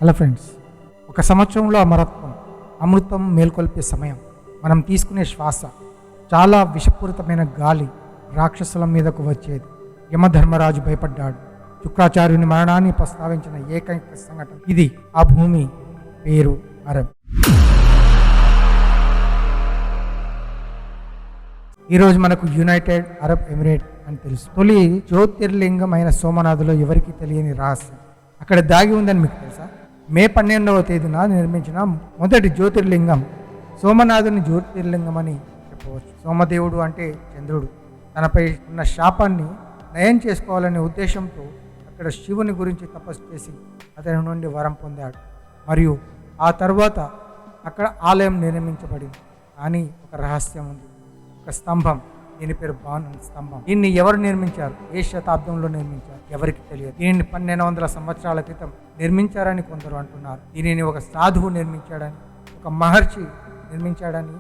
Hello friends, ఒక సంవత్సరంలో అమృతం మేల్కొల్పే సమయం. మనం తీసుకునే శ్వాస, చాలా విషపూరితమైన గాలి రాక్షసుల మీదకు వచ్చేది. యమధర్మరాజు భయపడ్డాడు. శుక్రాచార్యుని మరణాన్ని ప్రస్తావించిన ఏకైక సంఘటన ఇది. ఆ భూమి పేరు అరబ్. ఈరోజు మనకు యునైటెడ్ అరబ్ ఎమిరేట్ అని తెలుసు. తొలి జ్యోతిర్లింగమైన సోమనాథులో ఎవరికి తెలియని రహస్యం అక్కడ దాగి ఉందని మీకు తెలుసా? మే 12వ తేదీన నిర్మించిన మొదటి జ్యోతిర్లింగం సోమనాథుని జ్యోతిర్లింగం అని చెప్పవచ్చు. సోమదేవుడు అంటే చంద్రుడు. తనపై ఉన్న శాపాన్ని నయం చేసుకోవాలనే ఉద్దేశంతో అక్కడ శివుని గురించి తపస్సు చేసి అతని నుండి వరం పొందాడు. మరియు ఆ తర్వాత అక్కడ ఆలయం నిర్మించబడింది. కానీ ఒక రహస్యం ఉంది. ఒక స్తంభం, దీని పేరు బాన్ స్తంభం. దీన్ని ఎవరు నిర్మించారు, ఏ శతాబ్దంలో నిర్మించారు ఎవరికి తెలియదు. దీనిని 1200 సంవత్సరాల క్రితం నిర్మించారని కొందరు అంటున్నారు. దీనిని ఒక సాధువు నిర్మించాడని, ఒక మహర్షి నిర్మించాడని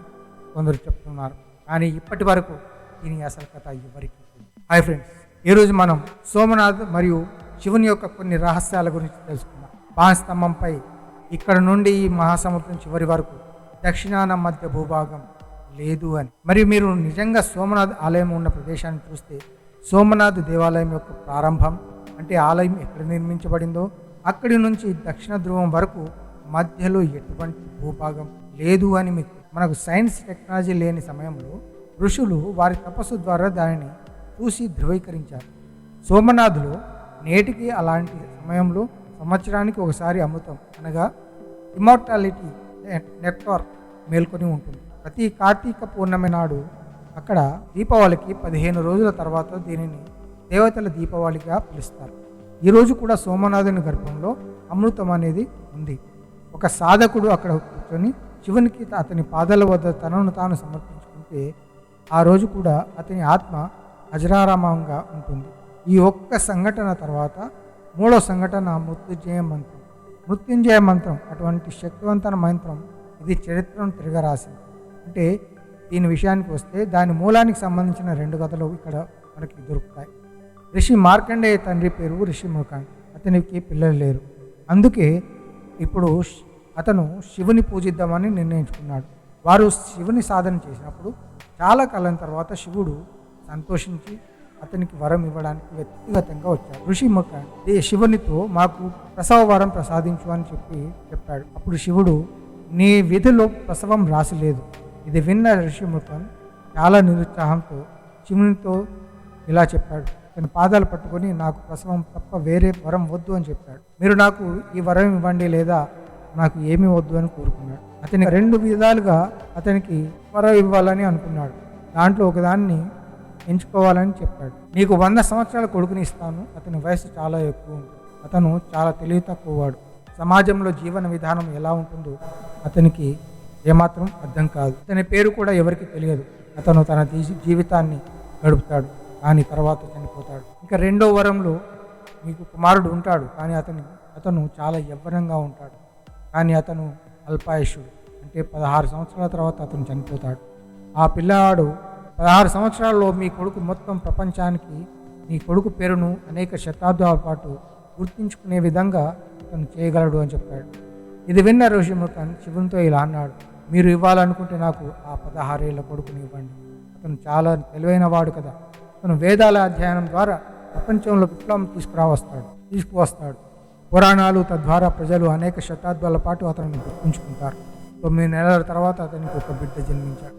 కొందరు చెప్తున్నారు. కానీ ఇప్పటి వరకు దీని అసలు కథ ఎవరికి తెలియదు. హాయ్ ఫ్రెండ్స్, ఈరోజు మనం సోమనాథ్ మరియు శివుని యొక్క కొన్ని రహస్యాల గురించి తెలుసుకుందాం. బాన్ స్తంభంపై ఇక్కడ నుండి ఈ మహాసముద్రం చివరి వరకు దక్షిణాన మధ్య భూభాగం లేదు అని. మరియు మీరు నిజంగా సోమనాథ్ ఆలయం ఉన్న ప్రదేశాన్ని చూస్తే సోమనాథ్ దేవాలయం యొక్క ప్రారంభం అంటే ఆలయం ఎక్కడ నిర్మించబడిందో అక్కడి నుంచి దక్షిణ ధ్రువం వరకు మధ్యలో ఎటువంటి భూభాగం లేదు అని మీకు. మనకు సైన్స్ టెక్నాలజీ లేని సమయంలో ఋషులు వారి తపస్సు ద్వారా దానిని చూసి ధృవీకరించారు. సోమనాథులో నేటికి అలాంటి సమయంలో సంవత్సరానికి ఒకసారి అమృతం అనగా ఇమార్టాలిటీ నెక్టార్ మేల్కొని ఉంటుంది. ప్రతి కార్తీక పౌర్ణమి నాడు అక్కడ దీపావళికి 15 రోజుల తర్వాత దీనిని దేవతల దీపావళిగా పిలుస్తారు. ఈరోజు కూడా సోమనాథుని గర్భంలో అమృతం అనేది ఉంది. ఒక సాధకుడు అక్కడ కూర్చొని శివునికి అతని పాదాల వద్ద తనను తాను సమర్పించుకుంటే ఆ రోజు కూడా అతని ఆత్మ అజరారామంగా ఉంటుంది. ఈ ఒక్క సంఘటన తర్వాత మూడో సంఘటన మృత్యుంజయ మంత్రం. మృత్యుంజయ మంత్రం అటువంటి శక్తివంతమైన మంత్రం. ఇది చరిత్రను తిరగరాసింది. అంటే దీని విషయానికి వస్తే దాని మూలానికి సంబంధించిన 2 కథలు ఇక్కడ మనకి దొరుకుతాయి. ఋషి మార్కండేయ తండ్రి పేరు ఋషి ముఖాన్. అతనికి పిల్లలు లేరు. అందుకే ఇప్పుడు అతను శివుని పూజిద్దామని నిర్ణయించుకున్నాడు. వారు శివుని సాధన చేసినప్పుడు చాలా కాలం తర్వాత శివుడు సంతోషించి అతనికి వరం ఇవ్వడానికి వ్యక్తిగతంగా వచ్చాడు. ఋషి ముఖాన్ శివునితో మాకు ప్రసవ వరం ప్రసాదించు అని చెప్పాడు. అప్పుడు శివుడు, నీ విధిలో ప్రసవం రాసిలేదు. ఇది విన్న ఋషిముఖన్ చాలా నిరుత్సాహంతో శివునితో ఇలా చెప్పాడు. తన పాదాలు పట్టుకొని నాకు ప్రసవం తప్ప వేరే వరం వద్దు అని చెప్పాడు. మీరు నాకు ఈ వరం ఇవ్వండి లేదా నాకు ఏమీ వద్దు అని కోరుకున్నాడు. అతని 2 విధాలుగా అతనికి వరం ఇవ్వాలని అనుకున్నాడు. దాంట్లో ఒకదాన్ని ఎంచుకోవాలని చెప్పాడు. నీకు 100 సంవత్సరాల కొడుకుని ఇస్తాను. అతని వయసు చాలా ఎక్కువ ఉంటుంది. అతను చాలా తెలివి తక్కువవాడు. సమాజంలో జీవన విధానం ఎలా ఉంటుందో అతనికి ఏమాత్రం అర్థం కాదు. అతని పేరు కూడా ఎవరికి తెలియదు. అతను తన జీవితాన్ని గడుపుతాడు, కానీ తర్వాత చనిపోతాడు. ఇంకా 2వ వరంలో మీకు కుమారుడు ఉంటాడు, కానీ అతను చాలా యవ్వనంగా ఉంటాడు. కానీ అతను అల్పాయుషుడు, అంటే 16 సంవత్సరాల తర్వాత అతను చనిపోతాడు. ఆ పిల్లవాడు 16 సంవత్సరాల్లో మీ కొడుకు మొత్తం ప్రపంచానికి మీ కొడుకు పేరును అనేక శతాబ్దాల పాటు గుర్తించుకునే విధంగా అతను చేయగలడు అని చెప్పాడు. ఇది విన్న ఋషిముఖన్ శివునితో ఇలా అన్నాడు, మీరు ఇవ్వాలనుకుంటే నాకు ఆ 16 ఏళ్ల కొడుకుని ఇవ్వండి. అతను చాలా తెలివైన వాడు కదా. అతను వేదాల అధ్యయనం ద్వారా ప్రపంచంలో విప్లవం తీసుకువస్తాడు. పురాణాలు తద్వారా ప్రజలు అనేక శతాబ్దాల పాటు అతన్ని గుర్తుంచుకుంటారు. 9 నెలల తర్వాత అతనికి ఒక బిడ్డ జన్మించాడు.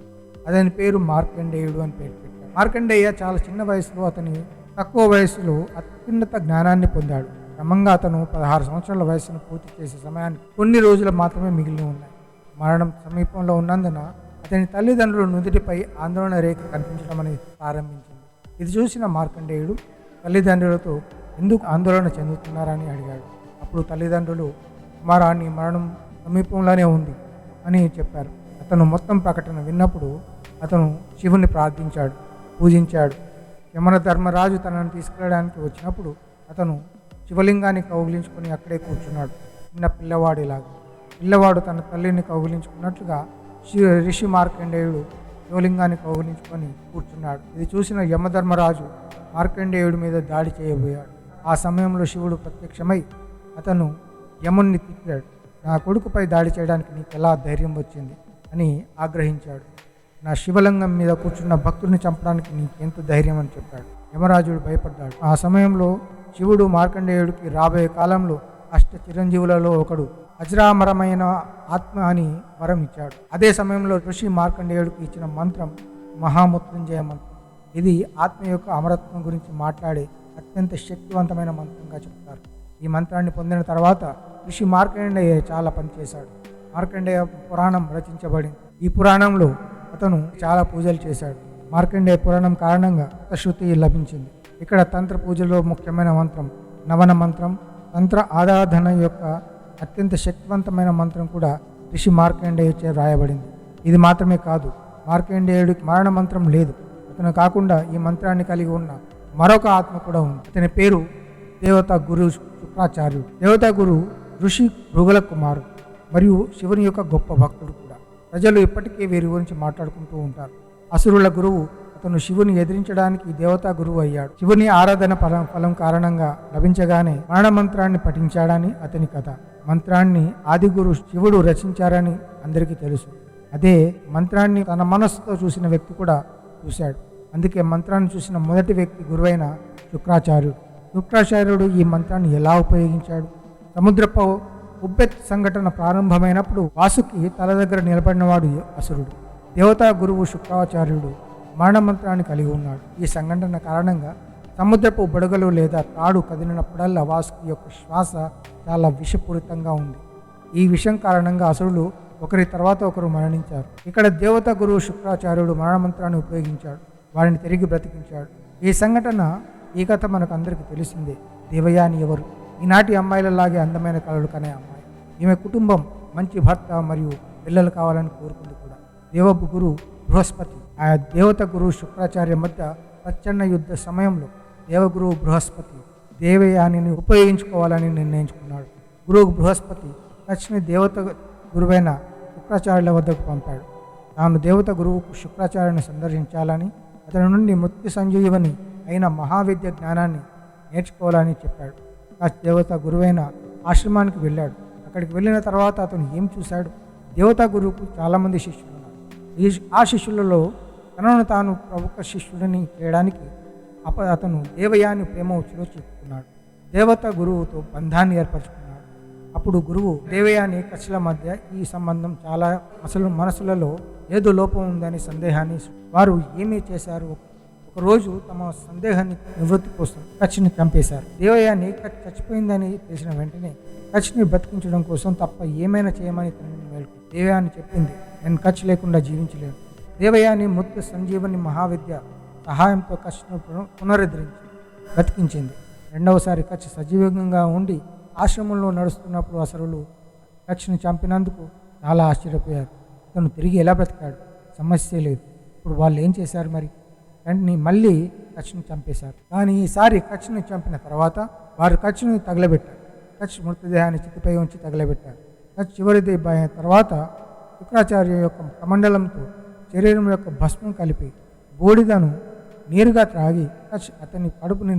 అతని పేరు మార్కండేయుడు అని పేరు పెట్టాడు. మార్కండేయ చాలా చిన్న వయసులో అతని తక్కువ వయసులో అత్యున్నత జ్ఞానాన్ని పొందాడు. క్రమంగా అతను 16 సంవత్సరాల వయసును పూర్తి చేసే సమయానికి కొన్ని రోజులు మాత్రమే మిగిలి ఉన్నాయి. మరణం సమీపంలో ఉన్నందున అతని తల్లిదండ్రులు నుదుటిపై ఆందోళన రేఖ కనిపించడం అనేది ప్రారంభించింది. ఇది చూసిన మార్కండేయుడు తల్లిదండ్రులతో ఎందుకు ఆందోళన చెందుతున్నారని అడిగాడు. అప్పుడు తల్లిదండ్రులు, కుమారాన్ని మరణం సమీపంలోనే ఉంది అని చెప్పారు. అతను మొత్తం ప్రకటన విన్నప్పుడు అతను శివుని ప్రార్థించాడు, పూజించాడు. యమధర్మరాజు తనను తీసుకెళ్ళడానికి వచ్చినప్పుడు అతను శివలింగాన్ని కౌగిలించుకొని అక్కడే కూర్చున్నాడు, చిన్న పిల్లవాడిలాగా. పిల్లవాడు తన తల్లిని కౌగిలించుకున్నట్లుగా ఋషి మార్కండేయుడు శివలింగాన్ని కౌగిలించుకొని కూర్చున్నాడు. ఇది చూసిన యమధర్మరాజు మార్కండేయుడి మీద దాడి చేయబోయాడు. ఆ సమయంలో శివుడు ప్రత్యక్షమై అతను యముణ్ణి తిట్టాడు. నా కొడుకుపై దాడి చేయడానికి నీకు ఎలా ధైర్యం వచ్చింది అని ఆగ్రహించాడు. నా శివలింగం మీద కూర్చున్న భక్తుడిని చంపడానికి నీకెంత ధైర్యం అని చెప్పాడు. యమరాజుడు భయపడ్డాడు. ఆ సమయంలో శివుడు మార్కండేయుడికి రాబోయే కాలంలో అష్ట చిరంజీవులలో ఒకడు అజరామరమైన ఆత్మ అని వరం ఇచ్చాడు. అదే సమయంలో ఋషి మార్కండేయుడికి ఇచ్చిన మంత్రం మహామృత్యుంజయ మంత్రం. ఇది ఆత్మ యొక్క అమరత్వం గురించి మాట్లాడే అత్యంత శక్తివంతమైన మంత్రంగా చెప్తారు. ఈ మంత్రాన్ని పొందిన తర్వాత ఋషి మార్కండేయ చాలా పనిచేశాడు. మార్కండేయ పురాణం రచించబడింది. ఈ పురాణంలో అతను చాలా పూజలు చేశాడు. మార్కండేయ పురాణం కారణంగా శృతి లభించింది. ఇక్కడ తంత్ర పూజలో ముఖ్యమైన మంత్రం నవన మంత్రం. తంత్ర ఆరాధన యొక్క అత్యంత శక్తివంతమైన మంత్రం కూడా ఋషి మార్కండేయుచే వ్రాయబడింది. ఇది మాత్రమే కాదు, మార్కండేయుడికి మరణ మంత్రం లేదు. అతను కాకుండా ఈ మంత్రాన్ని కలిగి ఉన్న మరొక ఆత్మ కూడా ఉంది. అతని పేరు దేవతా గురు శుక్రాచార్యుడు. దేవతా గురు ఋషి భృగుల కుమారుడు మరియు శివుని యొక్క గొప్ప భక్తుడు కూడా. ప్రజలు ఇప్పటికీ వీరి గురించి మాట్లాడుకుంటూ ఉంటారు. అసురుల గురువు అతను శివుని ఎదిరించడానికి దేవతా గురువు అయ్యాడు. శివుని ఆరాధన ఫలం కారణంగా లభించగానే మరణ మంత్రాన్ని పఠించాడని అతని కథ. మంత్రాన్ని ఆది గురు శివుడు రచించారని అందరికీ తెలుసు. అదే మంత్రాన్ని తన మనస్సుతో చూసిన వ్యక్తి కూడా చూశాడు. అందుకే మంత్రాన్ని చూసిన మొదటి వ్యక్తి గురువైన శుక్రాచార్యుడు. శుక్రాచార్యుడు ఈ మంత్రాన్ని ఎలా ఉపయోగించాడు? సముద్రపు ఉబ్బెత్ సంఘటన ప్రారంభమైనప్పుడు వాసుకి తల దగ్గర నిలబడినవాడు అసురుడు. దేవతా గురువు శుక్రాచార్యుడు మరణ మంత్రాన్ని కలిగి ఉన్నాడు. ఈ సంఘటన కారణంగా సముద్రపు బుడగలు లేదా తాడు కదిలినప్పుడల్లా వాసుకి యొక్క శ్వాస చాలా విషపూరితంగా ఉంది. ఈ విషయం కారణంగా అసురులు ఒకరి తర్వాత ఒకరు మరణించారు. ఇక్కడ దేవతా గురువు శుక్రాచార్యుడు మరణ మంత్రాన్ని ఉపయోగించాడు. వారిని తిరిగి బ్రతికించాడు. ఈ కథ మనకు అందరికీ తెలిసిందే. దేవయాని ఎవరు? ఈనాటి అమ్మాయిలలాగే అందమైన కళలు కనే అమ్మాయి. ఈమె కుటుంబం మంచి భర్త మరియు పిల్లలు కావాలని కోరుకుంది కూడా. దేవగురు బృహస్పతి ఆ దేవత గురువు శుక్రాచార్య మధ్య ప్రచండ యుద్ధ సమయంలో దేవగురువు బృహస్పతి దేవయానిని ఉపయోగించుకోవాలని నిర్ణయించుకున్నాడు. గురువు బృహస్పతి కచ్ని దేవత గురువైన శుక్రాచార్యుల వద్దకు పంపాడు. తాను దేవత గురువుకు శుక్రాచార్యుని సందర్శించాలని, అతని నుండి మృత్యు సంజీవని అయిన మహావిద్య జ్ఞానాన్ని నేర్చుకోవాలని చెప్పాడు. కచ్ దేవత గురువైన ఆశ్రమానికి వెళ్ళాడు. అక్కడికి వెళ్ళిన తర్వాత అతను ఏం చూశాడు? దేవతా గురువుకు చాలామంది శిష్యులు ఉన్నారు. ఆ శిష్యులలో తనను తాను ప్రముఖ శిష్యుడిని చేయడానికి అతను దేవయాని ప్రేమ ఉచ్చులో చిక్కుకున్నాడు. దేవత గురువుతో బంధాన్ని ఏర్పరచుకున్నాడు. అప్పుడు గురువు దేవయాని కచ్ల మధ్య ఈ సంబంధం చాలా మనసులలో ఏదో లోపం ఉందని సందేహాన్ని వారు ఏమీ చేశారు. ఒకరోజు తమ సందేహాన్ని నివృత్తి కోసం కచ్ని చంపేశారు. దేవయాని కచ్ చచ్చిపోయిందని తెలిసిన వెంటనే కచ్ని బ్రతికించడం కోసం తప్ప ఏమైనా చేయమని తనని మేల్కొంది. దేవయాని చెప్పింది, నేను కచ్ లేకుండా జీవించలేను. దేవయాని మృత్యు సంజీవని మహావిద్య సహాయంతో కచ్ను పునరుద్ధరించి బ్రతికించింది. రెండవసారి కచ్ సజీవంగా ఉండి ఆశ్రమంలో నడుస్తున్నప్పుడు అసురులు కచ్ని చంపినందుకు చాలా ఆశ్చర్యపోయారు. తను తిరిగి ఎలా బ్రతికాడు? సమస్య లేదు. ఇప్పుడు వాళ్ళు ఏం చేశారు మరి? వెంటనే మళ్ళీ కచ్ని చంపేశారు. కానీ ఈసారి కచ్ని చంపిన తర్వాత వారు కచ్ని తగలబెట్టారు. కచ్ మృతదేహాన్ని చితిపై ఉంచి తగలబెట్టారు. కచ్ చివరిది తర్వాత శుక్రాచార్య యొక్క కమండలంతో శరీరం యొక్క భస్మం కలిపి బూడిదను నీరుగా త్రాగి కచ్ అతని కడుపుని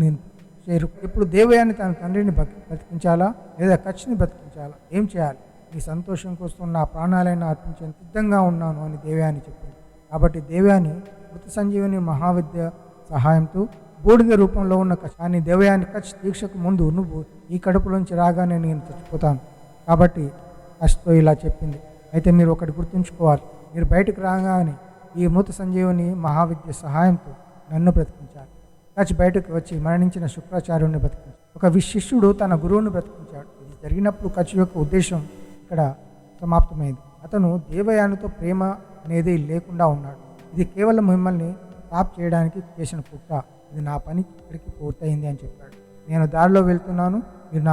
చేరు. ఇప్పుడు దేవయాని తన తండ్రిని బ్రతికించాలా లేదా కచ్ని బ్రతికించాలా? ఏం చేయాలి? నీ సంతోషం కోసం నా ప్రాణాలైనా అర్పించేందుకు సిద్ధంగా ఉన్నాను అని దేవయాని చెప్పింది. కాబట్టి దేవయాని మృత సంజీవని మహావిద్య సహాయంతో బూడిద రూపంలో ఉన్న కచ్. కానీ దేవయాని కచ్ దీక్షకు ముందు నువ్వు ఈ కడుపులోంచి రాగానే నేను చచ్చిపోతాను కాబట్టి కచ్తో ఇలా చెప్పింది. అయితే మీరు ఒకటి గుర్తుంచుకోవాలి, మీరు బయటకు రాగానే ఈ మృత సంజీవని మహావిద్య సహాయంతో నన్ను బ్రతికించాలి. కచ్ బయటకు వచ్చి మరణించిన శుక్రాచార్యుని బ్రతికించాడు. ఒక శిష్యుడు తన గురువును బ్రతికించాడు. ఇది జరిగినప్పుడు కచ్ యొక్క ఉద్దేశం ఇక్కడ సమాప్తమైంది. అతను దేవయానితో ప్రేమ అనేది లేకుండా ఉన్నాడు. ఇది కేవలం మిమ్మల్ని టాప్ చేయడానికి చేసిన కుట్ర. ఇది నా పని ఇక్కడికి పూర్తయింది అని చెప్పాడు. నేను దారిలో వెళ్తున్నాను, మీరు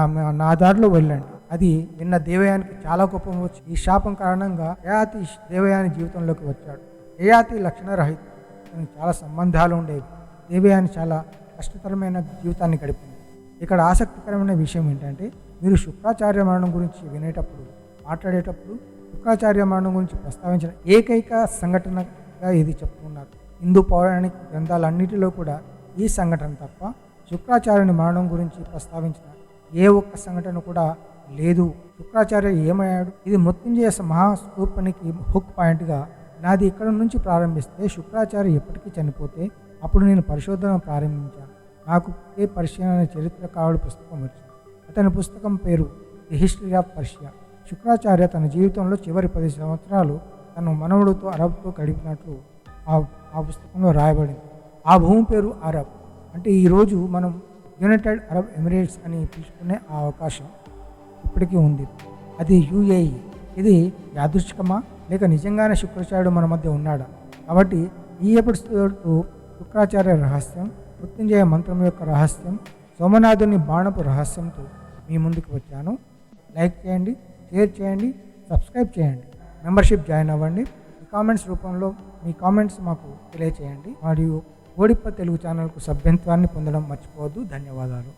నా దారిలో వెళ్ళండి. అది విన్న దేవయానికి చాలా కోపం వచ్చి ఈ శాపం కారణంగా యయాతి దేవయాని జీవితంలోకి వచ్చాడు. యయాతి లక్షణరహిత, చాలా సంబంధాలు ఉండేవి. దేవయాని చాలా కష్టతరమైన జీవితాన్ని గడిపింది. ఇక్కడ ఆసక్తికరమైన విషయం ఏంటంటే, మీరు శుక్రాచార్య మరణం గురించి మాట్లాడేటప్పుడు శుక్రాచార్య మరణం గురించి ప్రస్తావించిన ఏకైక సంఘటనగా ఇది చెప్తున్నారు. హిందూ పౌరాణిక గ్రంథాలన్నిటిలో కూడా ఈ సంఘటన తప్ప శుక్రాచార్యుని మరణం గురించి ప్రస్తావించిన ఏ ఒక్క సంఘటన కూడా లేదు. శుక్రాచార్య ఏమయ్యాడు? ఇది మృత్యుంజయ మహాస్తూపానికి హుక్ పాయింట్గా నాది ఇక్కడ నుంచి ప్రారంభిస్తే శుక్రాచార్య ఎప్పటికీ చనిపోతే అప్పుడు నేను పరిశోధన ప్రారంభించాను. నాకు ఏ పరిశీలన చరిత్రకారుడు పుస్తకం వచ్చింది. అతని పుస్తకం పేరు the history of Persia. Shukracharya తన జీవితంలో చివరి 10 సంవత్సరాలు తన మనవడితో అరబ్తో గడిపినట్లు ఆ పుస్తకంలో రాయబడింది. ఆ భూమి పేరు అరబ్. అంటే ఈరోజు మనం యునైటెడ్ అరబ్ ఎమిరేట్స్ అని పిలుచుకునే ఆ అవకాశం ఇప్పటికీ ఉంది. అది యుఏఈ. ఇది యాదృచ్ఛికమా లేక నిజంగానే శుక్రాచార్యుడు మన మధ్య ఉన్నాడా? కాబట్టి ఈ ఎపిసోడ్తో శుక్రాచార్య రహస్యం, మృత్యుంజయ మంత్రం యొక్క రహస్యం, సోమనాథుని బాణపు రహస్యంతో మీ ముందుకు వచ్చాను. లైక్ చేయండి, షేర్ చేయండి, సబ్స్క్రైబ్ చేయండి, మెంబర్షిప్ జాయిన్ అవ్వండి. ఈ కామెంట్స్ రూపంలో మీ కామెంట్స్ మాకు తెలియచేయండి. మరియు ఓడిప్ప తెలుగు ఛానల్కు సభ్యత్వాన్ని పొందడం మర్చిపోవద్దు. ధన్యవాదాలు.